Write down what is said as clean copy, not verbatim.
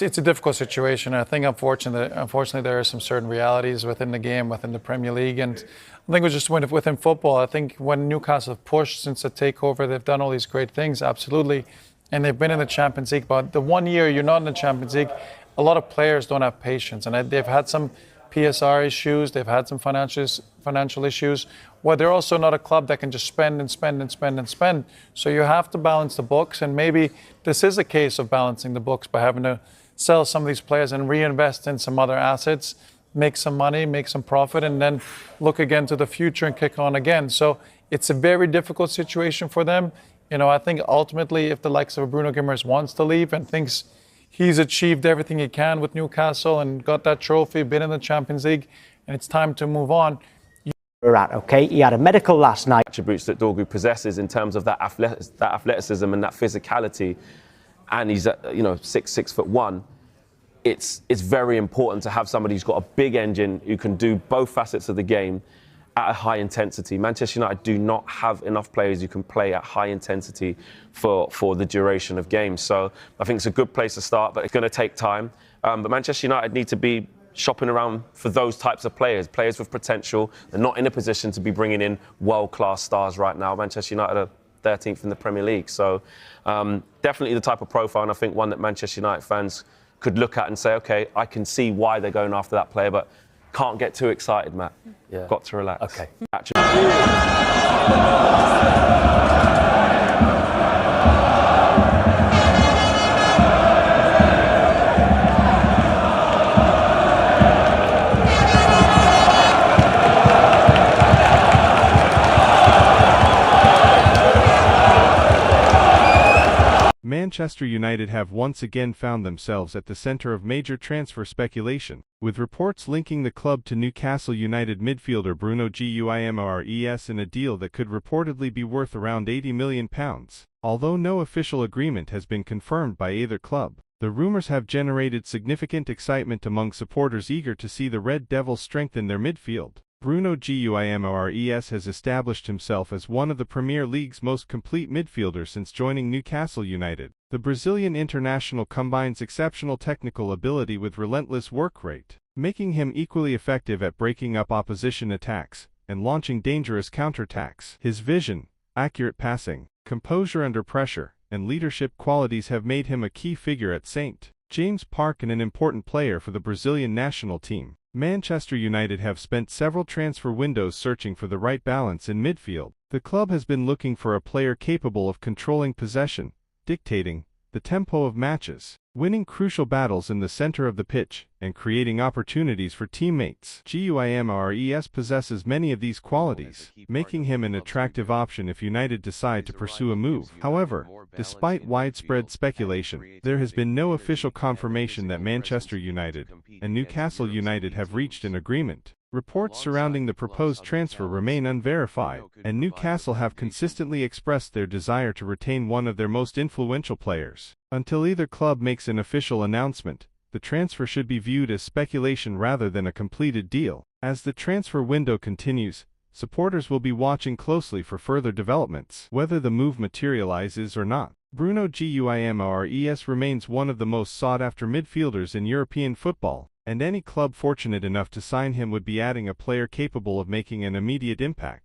It's a difficult situation. I think unfortunately there are some certain realities within the game, within the Premier League, and I think it was just within football. I think when Newcastle have pushed since the takeover, they've done all these great things, absolutely, and they've been in the Champions League. But the 1 year you're not in the Champions League, a lot of players don't have patience, and they've had some PSR issues, they've had some financial issues, where they're also not a club that can just spend and spend and spend and spend. So you have to balance the books, and maybe this is a case of balancing the books by having to sell some of these players and reinvest in some other assets, make some money, make some profit, and then look again to the future and kick on again. So it's a very difficult situation for them. You know, I think ultimately if the likes of Bruno Guimarães wants to leave and thinks he's achieved everything he can with Newcastle and got that trophy, been in the Champions League, and it's time to move on. We're at, okay? He had a medical last night. Attributes that Dorgu possesses in terms of that athleticism and that physicality, and he's 6'1". It's very important to have somebody who's got a big engine who can do both facets of the game at a high intensity. Manchester United do not have enough players who can play at high intensity for the duration of games. So I think it's a good place to start, but it's going to take time. But Manchester United need to be shopping around for those types of players with potential. They're not in a position to be bringing in world-class stars right now. Manchester United are 13th in the Premier League. So definitely the type of profile, and I think one that Manchester United fans could look at and say, okay, I can see why they're going after that player, but can't get too excited, Matt. Yeah. Got to relax. Okay. Manchester United have once again found themselves at the center of major transfer speculation, with reports linking the club to Newcastle United midfielder Bruno Guimarães in a deal that could reportedly be worth around £80 million. Although no official agreement has been confirmed by either club, the rumors have generated significant excitement among supporters eager to see the Red Devils strengthen their midfield. Bruno Guimarães has established himself as one of the Premier League's most complete midfielders since joining Newcastle United. The Brazilian international combines exceptional technical ability with relentless work rate, making him equally effective at breaking up opposition attacks and launching dangerous counterattacks. His vision, accurate passing, composure under pressure, and leadership qualities have made him a key figure at St. James Park and an important player for the Brazilian national team. Manchester United have spent several transfer windows searching for the right balance in midfield. The club has been looking for a player capable of controlling possession, dictating the tempo of matches, winning crucial battles in the center of the pitch, and creating opportunities for teammates. Guimarães possesses many of these qualities, making him an attractive option if United decide to pursue a move. However, despite widespread speculation, there has been no official confirmation that Manchester United and Newcastle United have reached an agreement. Reports surrounding the proposed transfer remain unverified, and Newcastle have consistently expressed their desire to retain one of their most influential players. Until either club makes an official announcement, the transfer should be viewed as speculation rather than a completed deal. As the transfer window continues, supporters will be watching closely for further developments. Whether the move materializes or not, Bruno Guimarães remains one of the most sought-after midfielders in European football, and any club fortunate enough to sign him would be adding a player capable of making an immediate impact.